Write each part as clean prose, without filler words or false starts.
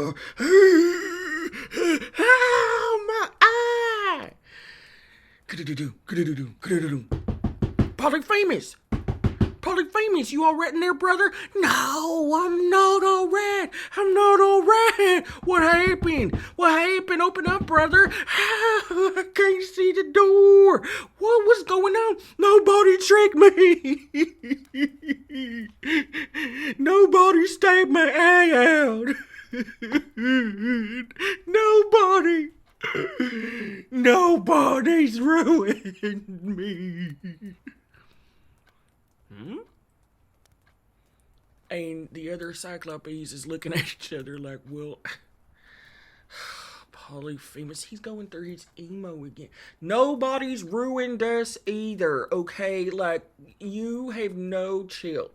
Oh, my eye! Polyphemus! Polyphemus, you alright in there, brother? No, I'm not alright. I'm not alright. What happened? What happened? Open up, brother. I can't see the door. What was going on? Nobody tricked me. Nobody stabbed my eye out. Nobody. Nobody's ruined me. And the other Cyclops is looking at each other like, well, Polyphemus, he's going through his emo again. Nobody's ruined us either, okay? Like, you have no chill.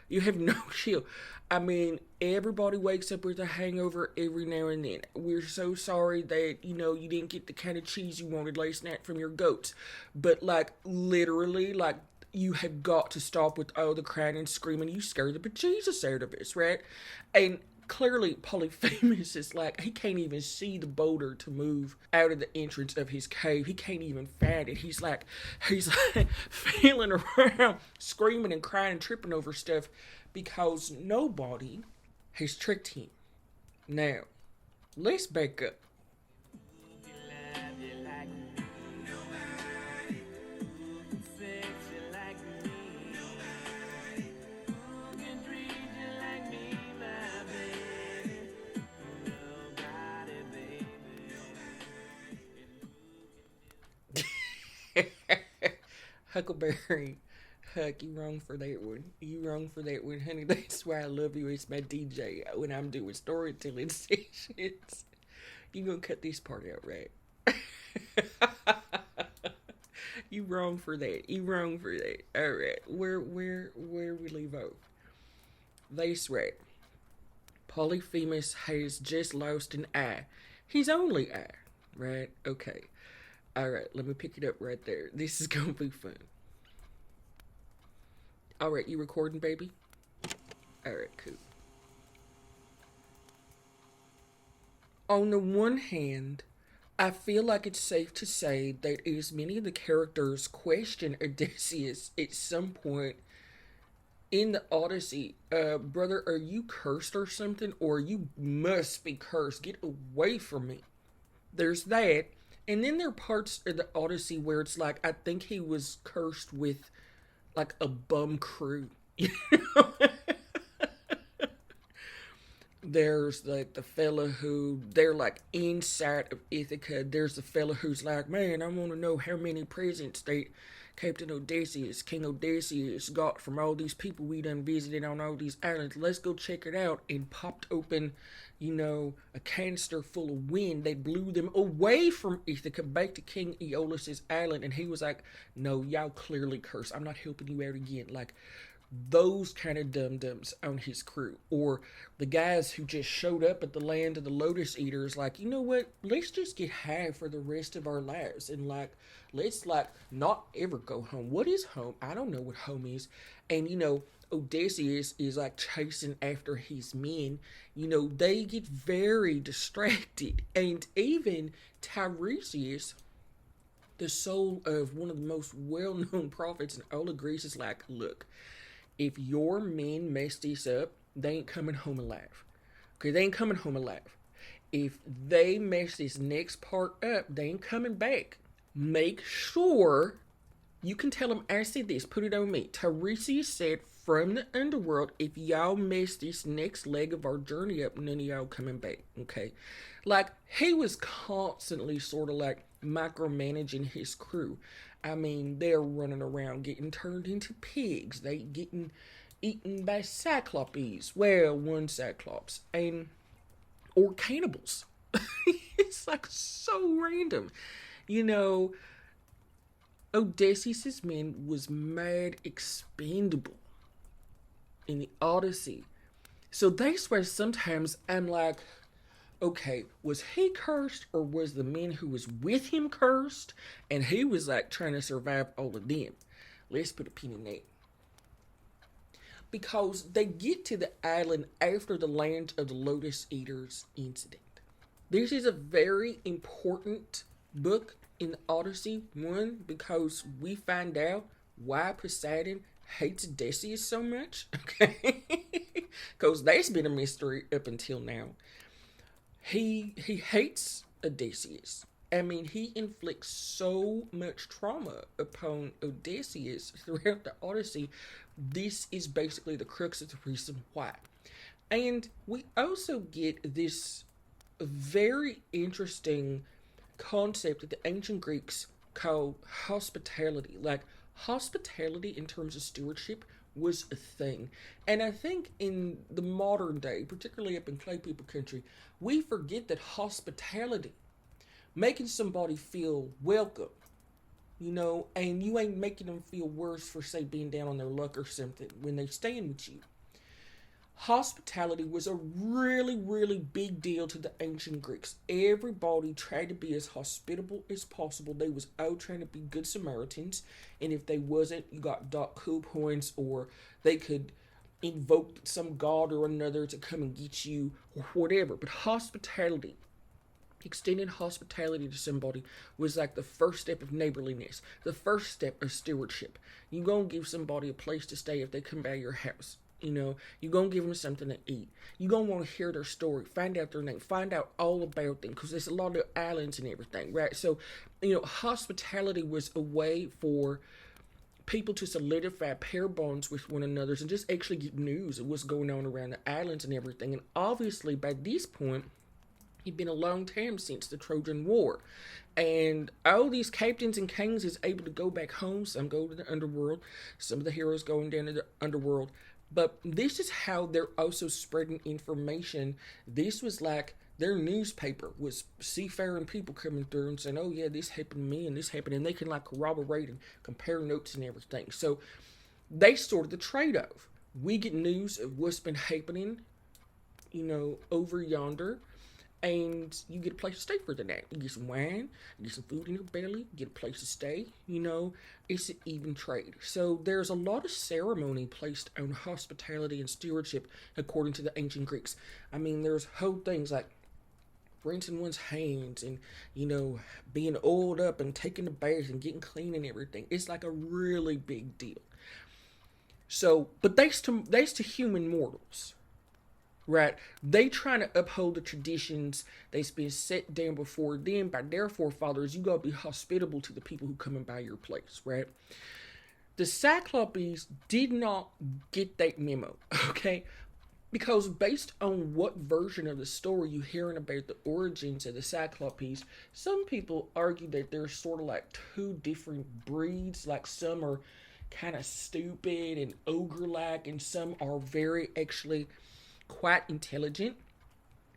You have no chill. I mean, everybody wakes up with a hangover every now and then. We're so sorry that, you didn't get the kind of cheese you wanted last night from your goats. But, like, literally, like, you have got to stop with all the crying and screaming. You scare the bejesus out of us, right? And clearly Polyphemus is like, he can't even see the boulder to move out of the entrance of his cave. He can't even find it. He's like feeling around, screaming and crying and tripping over stuff because nobody has tricked him. Now, let's back up. Huckleberry, Huck, you wrong for that one. You wrong for that one, honey. That's why I love you as my DJ when I'm doing storytelling sessions. You gonna cut this part out, right? You wrong for that. You wrong for that. All right, where we leave off? That's right. Polyphemus has just lost an eye. His only eye, right? Okay. Alright, let me pick it up right there. This is gonna be fun. Alright, you recording, baby? Alright, cool. On the one hand, I feel like it's safe to say that as many of the characters question Odysseus at some point in the Odyssey, brother, are you cursed or something? Or you must be cursed. Get away from me. There's that. And then there are parts of the Odyssey where it's like, I think he was cursed with, like, a bum crew. You know? There's, like, the fella who, they're, like, inside of Ithaca. There's the fella who's like, man, I want to know how many presents that Captain Odysseus, King Odysseus, got from all these people we done visited on all these islands. Let's go check it out. And popped open, a canister full of wind. They blew them away from Ithaca back to King Aeolus' island. And he was like, no, y'all clearly cursed. I'm not helping you out again. Like, those kind of dum-dums on his crew. Or the guys who just showed up at the land of the Lotus Eaters, like, you know what? Let's just get high for the rest of our lives. And, like, let's, like, not ever go home. What is home? I don't know what home is. And, Odysseus is like chasing after his men. They get very distracted. And even Tiresias, the soul of one of the most well-known prophets in all of Greece, is like, look, if your men mess this up, they ain't coming home alive. Okay, they ain't coming home alive. If they mess this next part up, they ain't coming back. Make sure you can tell them I said this. Put it on me. Tiresias said from the underworld, if y'all mess this next leg of our journey up, none of y'all coming back. Okay? Like, he was constantly sort of like micromanaging his crew. I mean, they're running around getting turned into pigs. They getting eaten by Cyclops. Well, one Cyclops. Or cannibals. It's like so random. Odysseus' men was mad expendable in the Odyssey. So that's why sometimes I'm like, okay, was he cursed or was the men who was with him cursed? And he was like trying to survive all of them. Let's put a pin in that. because they get to the island after the Land of the Lotus Eaters incident. This is a very important book in the Odyssey. One, because we find out why Poseidon hates Odysseus so much. Okay, because that's been a mystery up until now. He hates Odysseus. I mean, he inflicts so much trauma upon Odysseus throughout the Odyssey. This is basically the crux of the reason why. And we also get this very interesting concept that the ancient Greeks called hospitality. Like, hospitality in terms of stewardship was a thing. And I think in the modern day, particularly up in clay people country, we forget that hospitality, making somebody feel welcome, and you ain't making them feel worse for, say, being down on their luck or something when they staying with you. Hospitality was a really, really big deal to the ancient Greeks. Everybody tried to be as hospitable as possible. They was all trying to be good Samaritans. And if they wasn't, you got dock cool points, or they could invoke some god or another to come and get you, or whatever. But hospitality, extending hospitality to somebody, was like the first step of neighborliness, the first step of stewardship. You gonna give somebody a place to stay if they come by your house. You're going to give them something to eat. You're going to want to hear their story, find out their name, find out all about them, because there's a lot of islands and everything, right? So, hospitality was a way for people to solidify pair bonds with one another and just actually get news of what's going on around the islands and everything. And obviously, by this point, it'd been a long time since the Trojan War. And all these captains and kings is able to go back home. Some go to the underworld. Some of the heroes going down to the underworld. But this is how they're also spreading information. This was like their newspaper was seafaring people coming through and saying, oh yeah, this happened to me and this happened. And they can like corroborate and compare notes and everything. So they sorted the trade-off. We get news of what's been happening, over yonder. And you get a place to stay for the night. You get some wine, you get some food in your belly, you get a place to stay. It's an even trade. So there's a lot of ceremony placed on hospitality and stewardship according to the ancient Greeks. I mean, there's whole things like rinsing one's hands and, being oiled up and taking a bath and getting clean and everything. It's like a really big deal. So, but that's to human mortals. Right? They trying to uphold the traditions that's been set down before them by their forefathers. You gotta be hospitable to the people who come and buy your place, right? The Cyclops did not get that memo, okay? Because based on what version of the story you're hearing about the origins of the Cyclops, some people argue that there's sort of like two different breeds. Like some are kind of stupid and ogre-like, and some are very actually quite intelligent,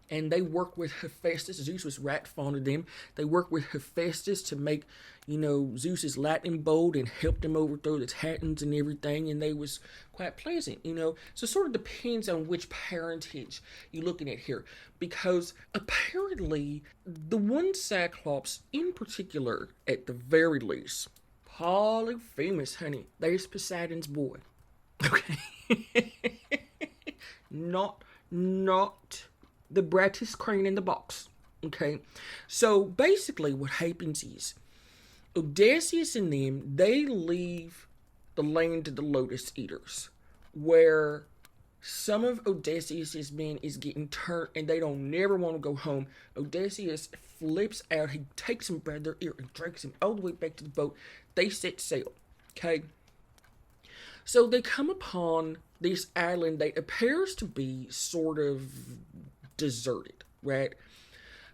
and they work with Hephaestus. Zeus was right fond of them. They work with Hephaestus to make, Zeus's lightning bolt and help them overthrow the Titans and everything, and they was quite pleasant, So it sort of depends on which parentage you're looking at here, because apparently the one Cyclops in particular, at the very least, polyphemus, honey, there's Poseidon's boy. Okay. Not the brightest crane in the box. Okay. So basically what happens is Odysseus and them, they leave the land of the Lotus Eaters, where some of Odysseus' men is getting turned and they don't never want to go home. Odysseus flips out. He takes him by their ear and drags him all the way back to the boat. They set sail. Okay. So they come upon this island that appears to be sort of deserted, right?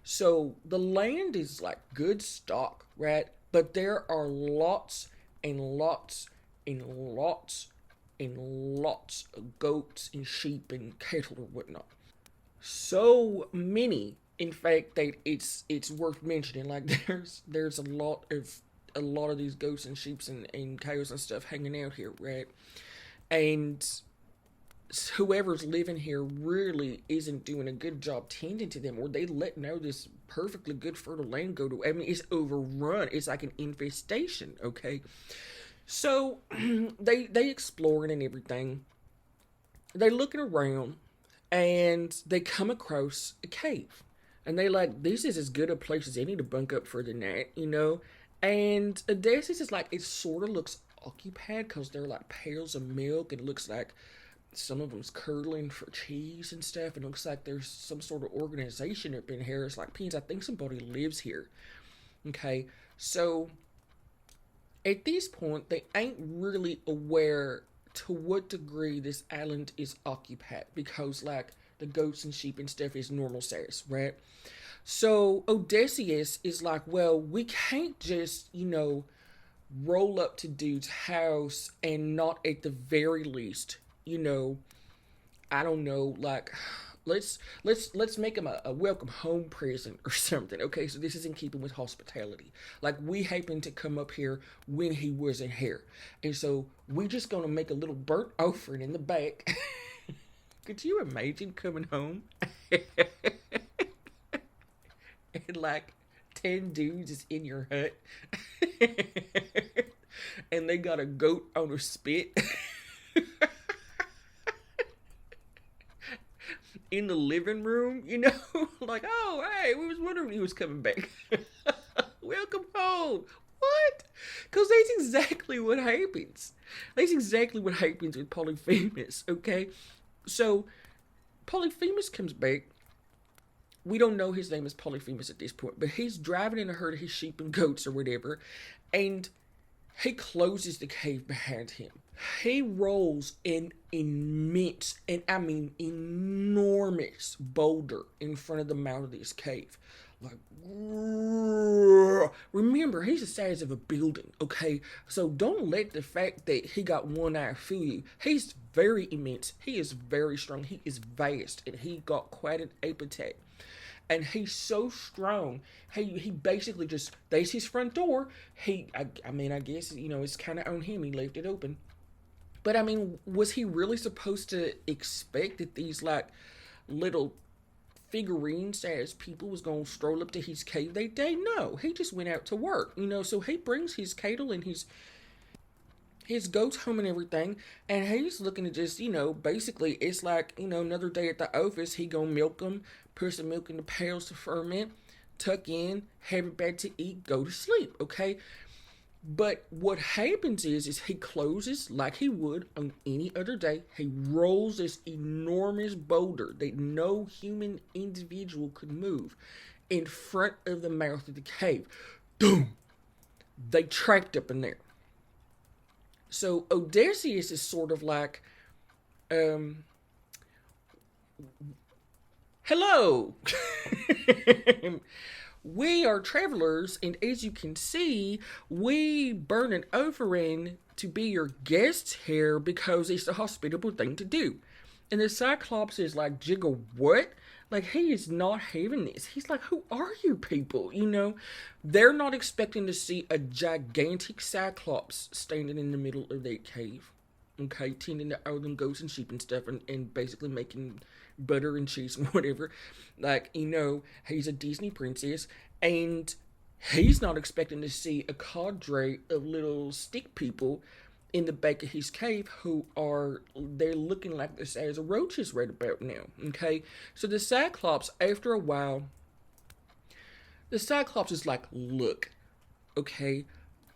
So the land is like good stock, right? But there are lots and lots and lots and lots of goats and sheep and cattle or whatnot. So many, in fact, that it's worth mentioning. Like there's a lot of these goats and sheep and cows and stuff hanging out here, right? And whoever's living here really isn't doing a good job tending to them, or they let this perfectly good fertile land go to. I mean, it's overrun. It's like an infestation. Okay, so they exploring and everything, They're looking around and they come across a cave. And they like, this is as good a place as any to bunk up for the night, you know? And Odysseus is like, it sort of looks occupied because they're like pails of milk and it looks like some of them's curdling for cheese and stuff. And it looks like there's some sort of organization up in here. It's like, Peens, I think somebody lives here. Okay, so at this point, they ain't really aware to what degree this island is occupied because, like, the goats and sheep and stuff is normal size, right? So Odysseus is like, well, we can't just, roll up to dude's house and not at the very least, I don't know, like let's make him a welcome home present or something. Okay, so this is in keeping with hospitality. Like we happened to come up here when he wasn't here, and so we just gonna make a little burnt offering in the back. Could you imagine coming home and like 10 dudes is in your hut and they got a goat on a spit in the living room, like, oh, hey, we was wondering he was coming back. Welcome home. What? Because that's exactly what happens. That's exactly what happens with Polyphemus, okay? So, Polyphemus comes back. We don't know his name is Polyphemus at this point, but he's driving in a herd of his sheep and goats or whatever, and he closes the cave behind him. He rolls an immense, and I mean enormous, boulder in front of the mouth of this cave. Like, remember, he's the size of a building, okay? So don't let the fact that he got one eye fool you. He's very immense. He is very strong. He is vast, and he got quite an appetite. And he's so strong. He basically just, that's his front door. I mean, I guess, it's kind of on him. He left it open. But, I mean, was he really supposed to expect that these, like, little figurine-sized people was going to stroll up to his cave that day? No. He just went out to work, so he brings his cattle and his goats home and everything, and he's looking to just, basically, it's like, another day at the office, he gonna milk them, put some milk in the pails to ferment, tuck in, have a bed to eat, go to sleep, okay? But what happens is he closes like he would on any other day. He rolls this enormous boulder that no human individual could move in front of the mouth of the cave. Boom! They trapped up in there. So Odysseus is sort of like, hello! We are travelers, and as you can see, we burn an offering to be your guests here because it's a hospitable thing to do. And the Cyclops is like, Jiggle, what? Like, he is not having this. He's like, who are you people? They're not expecting to see a gigantic Cyclops standing in the middle of that cave. Okay, tending to all them goats and sheep and stuff and basically making butter and cheese and whatever. Like, he's a Disney princess and he's not expecting to see a cadre of little stick people in the back of his cave they're looking like the size of roaches right about now, okay? So the Cyclops, after a while, is like, look, okay,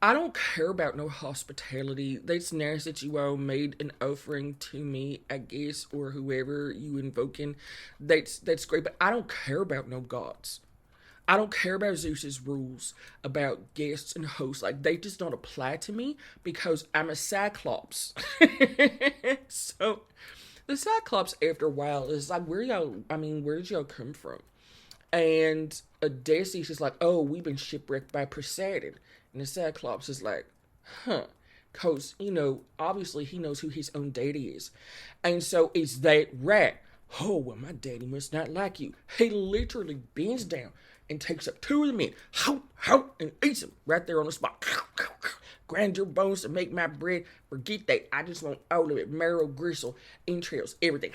I don't care about no hospitality. That's nice that you all made an offering to me, I guess, or whoever you invoking. That's great, but I don't care about no gods. I don't care about Zeus's rules about guests and hosts. Like, they just don't apply to me because I'm a Cyclops. So, the Cyclops, after a while, is like, where did y'all come from? And Odysseus is like, oh, we've been shipwrecked by Poseidon. And the Cyclops is like, huh. Because, obviously he knows who his own daddy is. And so, is that right? Oh, well, my daddy must not like you. He literally bends down and takes up two of the men, and eats them right there on the spot. Grind your bones to make my bread. Forget that. I just want all of it. Marrow, gristle, entrails, everything.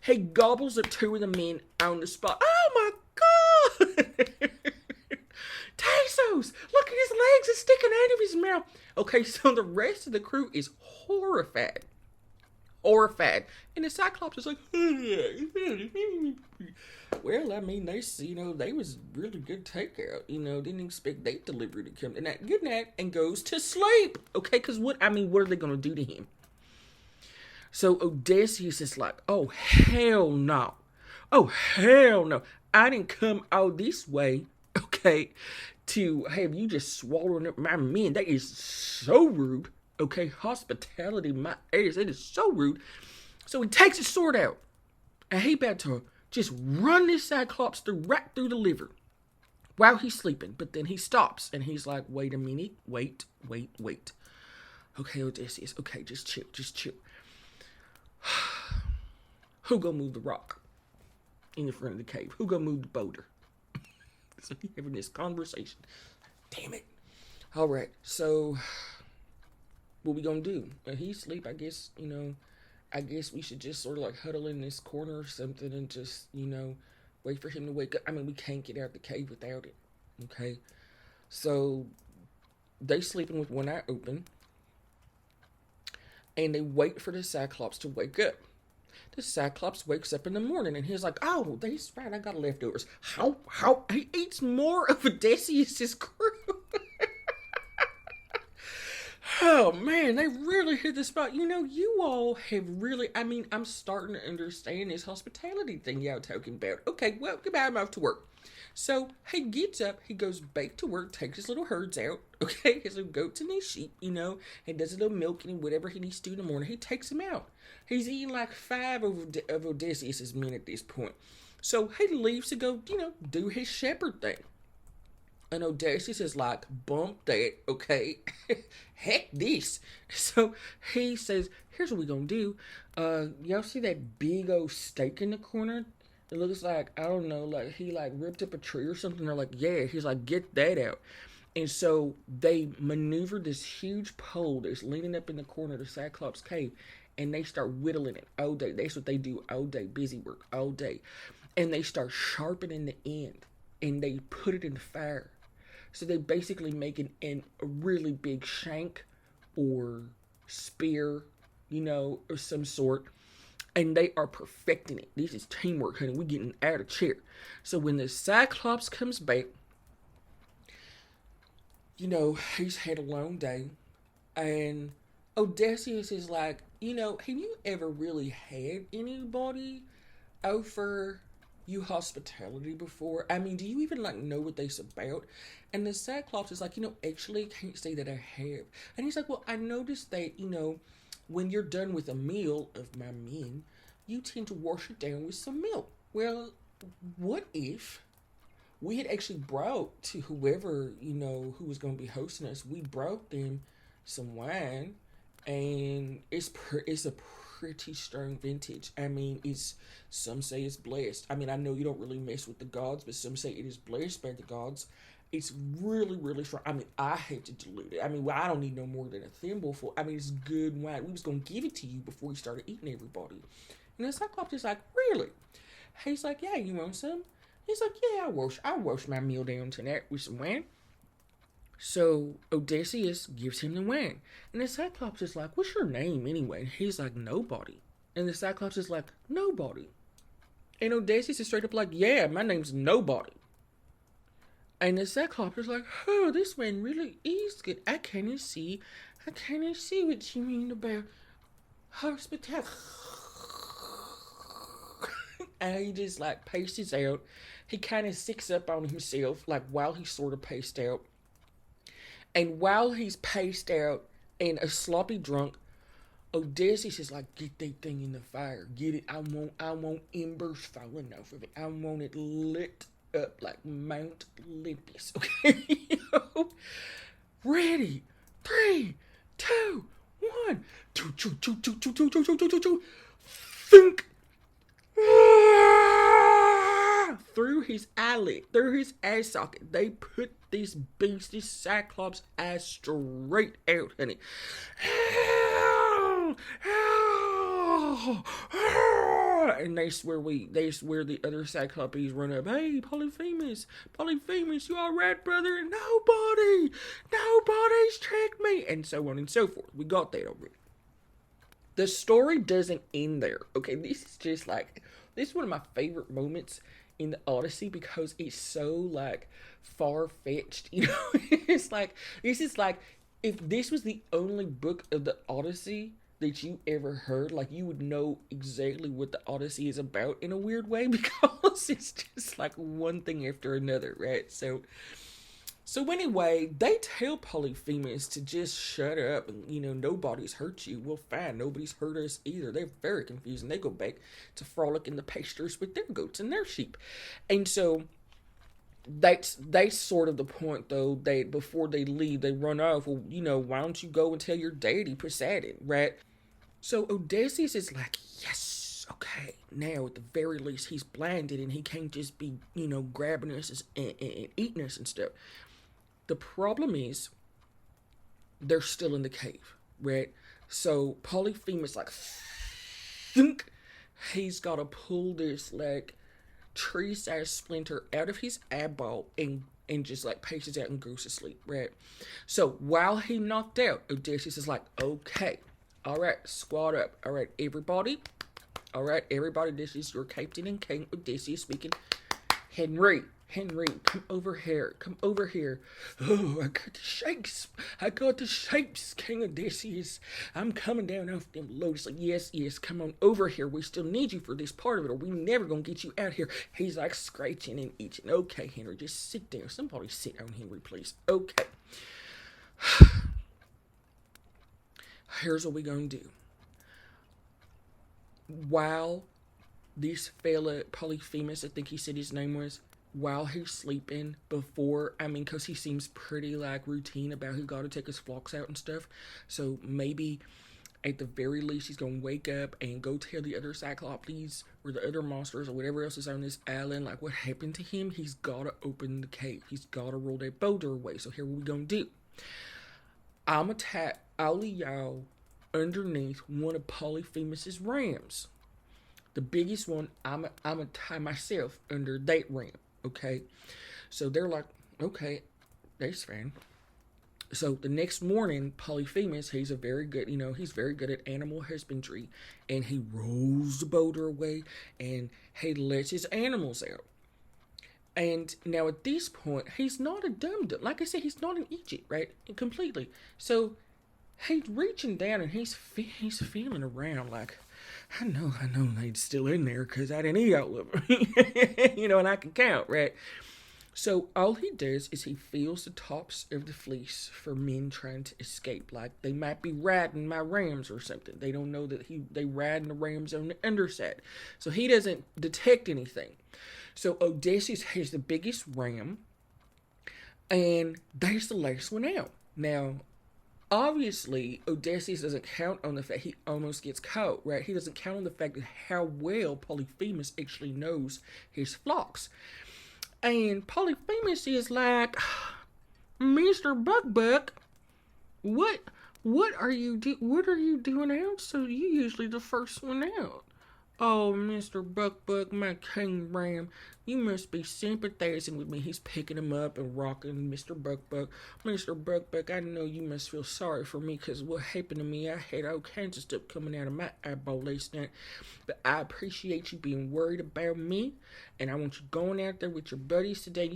He gobbles up two of the men on the spot. Oh, my God! Tassos! Look at his legs. It's sticking out of his mouth. Okay, so the rest of the crew is horrified. horrified. And the Cyclops is like, well, I mean, they was really good takeout. Didn't expect that delivery to come. And that good night, and goes to sleep. Okay, because what are they going to do to him? So Odysseus is like, oh, hell no. Oh, hell no. I didn't come all this way, okay, to have you just swallowing up my men. That is so rude. Okay, hospitality, my ass, that is so rude. So he takes his sword out, and he about to just run this Cyclops right through the liver while he's sleeping. But then he stops, and he's like, wait a minute, wait. Okay, Odysseus, okay, just chill. Who gonna move the rock in the front of the cave? Who gonna move the boulder? So he's having this conversation. Damn it. All right, so what we gonna do? He's asleep, I guess, I guess we should just sort of like huddle in this corner or something and just, wait for him to wake up. I mean, we can't get out the cave without it, okay? So they sleeping with one eye open, and they wait for the Cyclops to wake up. The Cyclops wakes up in the morning, and he's like, oh, that's right, I got leftovers. How? He eats more of Odysseus' crew. Oh, man, they really hit the spot. You all have really, I'm starting to understand this hospitality thing y'all talking about. Okay, well, goodbye, I'm off to work. So he gets up, he goes back to work, takes his little herds out, okay, his little goats and his sheep, and does a little milking and whatever he needs to do in the morning. He takes them out. He's eating like 5 of Odysseus' men at this point. So he leaves to go, do his shepherd thing. And Odysseus is like, bump that, okay? Heck this. So he says, here's what we're going to do. Y'all see that big old stake in the corner? It looks like, I don't know, like he like ripped up a tree or something. They're like, yeah. He's like, get that out. And so they maneuver this huge pole that's leaning up in the corner of the Cyclops cave, and they start whittling it all day. That's what they do all day, busy work all day. And they start sharpening the end, and they put it in the fire. So they basically make a really big shank or spear, of some sort. And they are perfecting it. This is teamwork, honey. We're getting out of chair. So when the Cyclops comes back, he's had a long day. And Odysseus is like, have you ever really had anybody offer you hospitality before? Do you even know what they's about? And the Cyclops is like, actually, I can't say that I have. And he's like, well, I noticed that, when you're done with a meal of my men, you tend to wash it down with some milk. Well, what if we had actually brought to whoever, who was going to be hosting us, we brought them some wine, and it's a pretty strong vintage. Some say it's blessed. I know you don't really mess with the gods, but some say it is blessed by the gods. It's really, really strong. I had to dilute it. I don't need no more than a thimbleful. It's good wine. We was going to give it to you before we started eating everybody. And the Cyclops is like, really? He's like, yeah, you want some? He's like, yeah, I'll wash my meal down tonight with some wine. So Odysseus gives him the wine. And the Cyclops is like, what's your name anyway? And he's like, nobody. And the Cyclops is like, nobody. And Odysseus is straight up like, yeah, my name's nobody. And the Cyclops is like, oh, this one really is good. I can't see what you mean about hospitality. And he just paces out. He kind of sticks up on himself, while he's sort of paced out. And while he's paced out and a sloppy drunk, Odysseus is like, get that thing in the fire. Get it. I want embers falling off of it. I want it lit up like Mount Olympus. Okay? Ready? 3, 2, 1. Think. Through his eyelid, through his eye socket, they put this beast, this Cyclops eye straight out, honey. And they swear the other Cyclops run up, hey, Polyphemus, you alright, brother? Nobody's tricked me, and so on and so forth. We got that already. The story doesn't end there. Okay, this is just like, this is one of my favorite moments in the Odyssey because it's so like far fetched. You know, it's like, this is like, if this was the only book of the Odyssey that you ever heard, like, you would know exactly what the Odyssey is about in a weird way because it's just like one thing after another, right? So anyway, they tell Polyphemus to just shut up and, nobody's hurt you. Well, fine, nobody's hurt us either. They're very confused and they go back to frolic in the pastures with their goats and their sheep. And so that's sort of the point, though. They, before they leave, they run off. Well, why don't you go and tell your deity Poseidon, right? So Odysseus is like, yes, okay. Now, at the very least, he's blinded and he can't just be, grabbing us and eating us and stuff. The problem is, they're still in the cave, right? So Polyphemus, like, thunk, he's got to pull this, like, tree-sized splinter out of his eyeball and just, like, passes out and goes to sleep, right? So while he knocked out, Odysseus is like, okay, all right, squad up. All right, everybody, this is your captain and king, Odysseus speaking. Henry, come over here. Oh, I got the shapes, King Odysseus. I'm coming down off them loads. Like, yes, come on over here. We still need you for this part of it, or we never gonna get you out here. He's like scratching and itching. Okay, Henry, just sit down. Somebody sit down, Henry, please. Okay. Here's what we gonna do. While this fella, Polyphemus, I think he said his name was, while he's sleeping, because he seems pretty, like, routine about he got to take his flocks out and stuff. So maybe, at the very least, he's going to wake up and go tell the other Cyclops or the other monsters or whatever else is on this island, like, what happened to him. He's got to open the cave. He's got to roll that boulder away. So here what we going to do. I'm going to tap all of y'all underneath one of Polyphemus's rams. The biggest one, I'm going to tie myself under that ram. Okay, so they're like, okay, that's fine. So the next morning, Polyphemus, he's very good at animal husbandry, and he rolls the boulder away, and he lets his animals out. And now at this point, he's not a dum-dum. Like I said, he's not an Egypt, right? Completely. So he's reaching down, and he's feeling around like, I know they're still in there because I didn't eat all of them. And I can count, right? So all he does is he feels the tops of the fleece for men trying to escape. Like, they might be riding my rams or something. They don't know that they riding the rams on the underside. So he doesn't detect anything. So Odysseus has the biggest ram, and there's the last one out. Now, obviously, Odysseus doesn't count on the fact he almost gets caught, right? He doesn't count on the fact that how well Polyphemus actually knows his flocks. And Polyphemus is like, Mr. Buck, what are you doing out? So you usually the first one out. Oh, Mr. Buck, my king ram, you must be sympathizing with me. He's picking him up and rocking Mr. Buck. Mr. Buck, I know you must feel sorry for me because what happened to me, I had all kinds of stuff coming out of my eyeball last night. But I appreciate you being worried about me, and I want you going out there with your buddies today.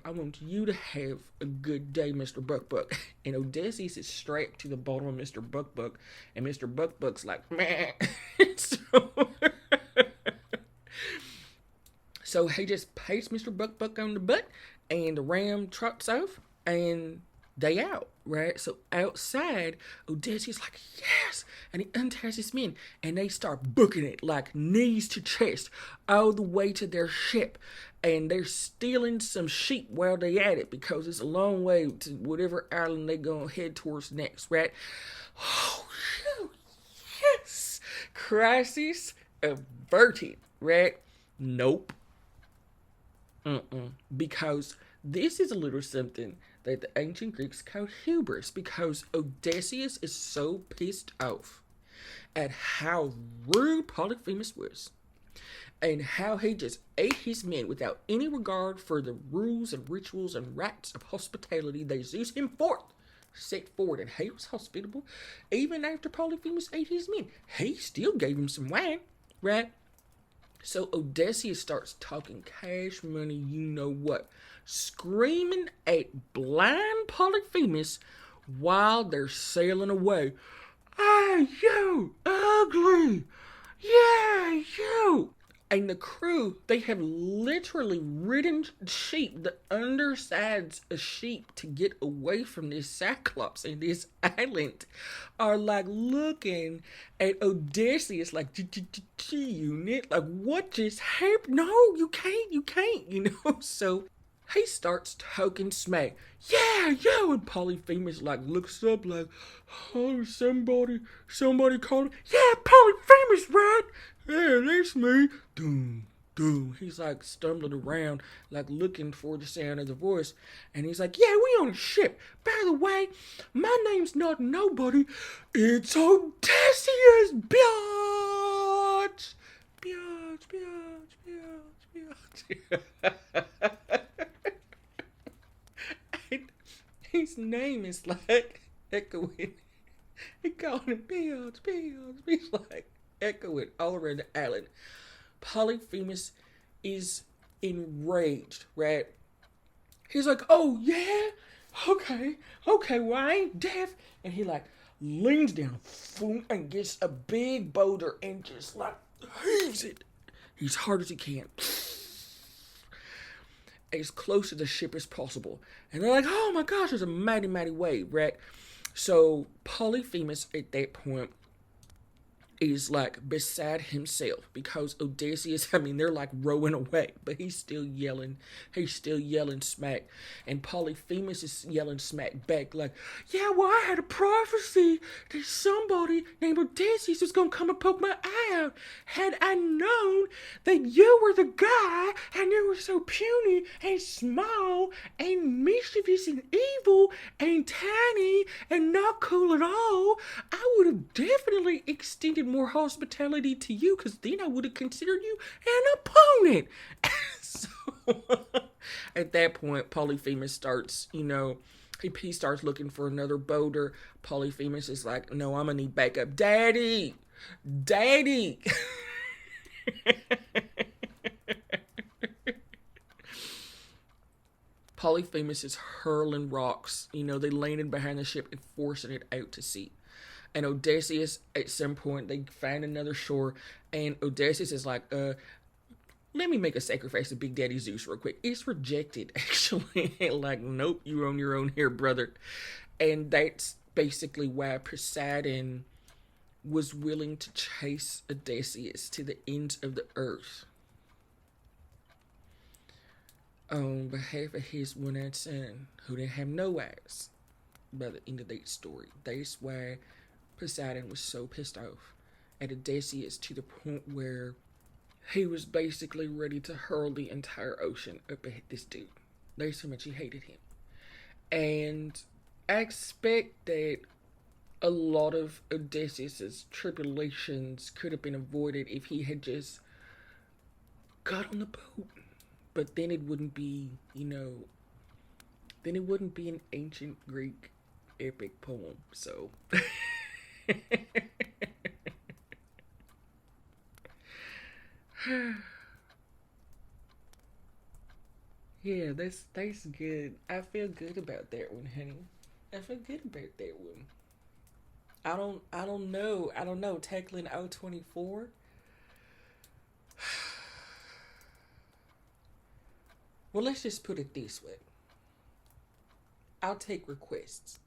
I want you to have a good day, Mr. Buck. And Odysseus is strapped to the bottom of Mr. Buck, and Mr. Buck's like, meh. So he just pats Mr. Buck on the butt, and the ram trots off, and they out, right? So outside, Odysseus like, yes! And he unties his men, and they start booking it, like knees to chest, all the way to their ship. And they're stealing some sheep while they at it, because it's a long way to whatever island they're going to head towards next, right? Oh, yes! Crisis averted, right? Nope. Because this is a little something that the ancient Greeks called hubris, because Odysseus is so pissed off at how rude Polyphemus was and how he just ate his men without any regard for the rules and rituals and rites of hospitality they Zeus him forth. set forward, and he was hospitable. Even after Polyphemus ate his men, he still gave him some wine, right? So Odysseus starts talking cash money, you know what, screaming at blind Polyphemus while they're sailing away. Hey, you ugly! Yeah, you! And the crew, they have literally ridden sheep, the undersides of sheep, to get away from this Cyclops and this island, are like looking at Odysseus like, unit, like what just happened? No, you can't, So he starts talking smack. Yeah, yo, and Polyphemus like looks up like, oh, somebody called him. Yeah, Polyphemus, right? Yeah, that's me. Doom, doom. He's like stumbling around, like looking for the sound of the voice. And he's like, yeah, we on a ship. By the way, my name's not nobody. It's Odysseus, biatch. Biatch, biatch, biatch, biatch. His name is like echoing. He called him biatch, biatch. He's like echoing all around the island. Polyphemus is enraged, right? He's like, oh yeah? Okay, well I ain't deaf. And he like leans down and gets a big boulder and just like heaves it as hard as he can. As close to the ship as possible. And they're like, oh my gosh, there's a mighty, mighty wave, right? So Polyphemus at that point is like beside himself because Odysseus, they're like rowing away, but he's still yelling smack. And Polyphemus is yelling smack back like, yeah, well, I had a prophecy that somebody named Odysseus was gonna come and poke my eye out. Had I known that you were the guy and you were so puny and small and mischievous and evil and tiny and not cool at all, I would have definitely extended more hospitality to you, because then I would have considered you an opponent. So at that point, Polyphemus starts, he starts looking for another boulder. Polyphemus is like, no, I'm gonna need backup. Daddy! Polyphemus is hurling rocks. They landed behind the ship and forcing it out to sea. And Odysseus, at some point, they find another shore, and Odysseus is like, let me make a sacrifice to Big Daddy Zeus real quick. It's rejected, actually. Like, nope, you're on your own here, brother. And that's basically why Poseidon was willing to chase Odysseus to the ends of the earth on behalf of his one-eyed son, who didn't have no eyes by the end of that story. That's why Poseidon was so pissed off at Odysseus to the point where he was basically ready to hurl the entire ocean up at this dude. That's how much he hated him. And I expect that a lot of Odysseus' tribulations could have been avoided if he had just got on the boat. But then it wouldn't be, then it wouldn't be an ancient Greek epic poem. So yeah, that's good. I feel good about that one, honey. I feel good about that one. I don't know. Tackling O24. Well, let's just put it this way. I'll take requests.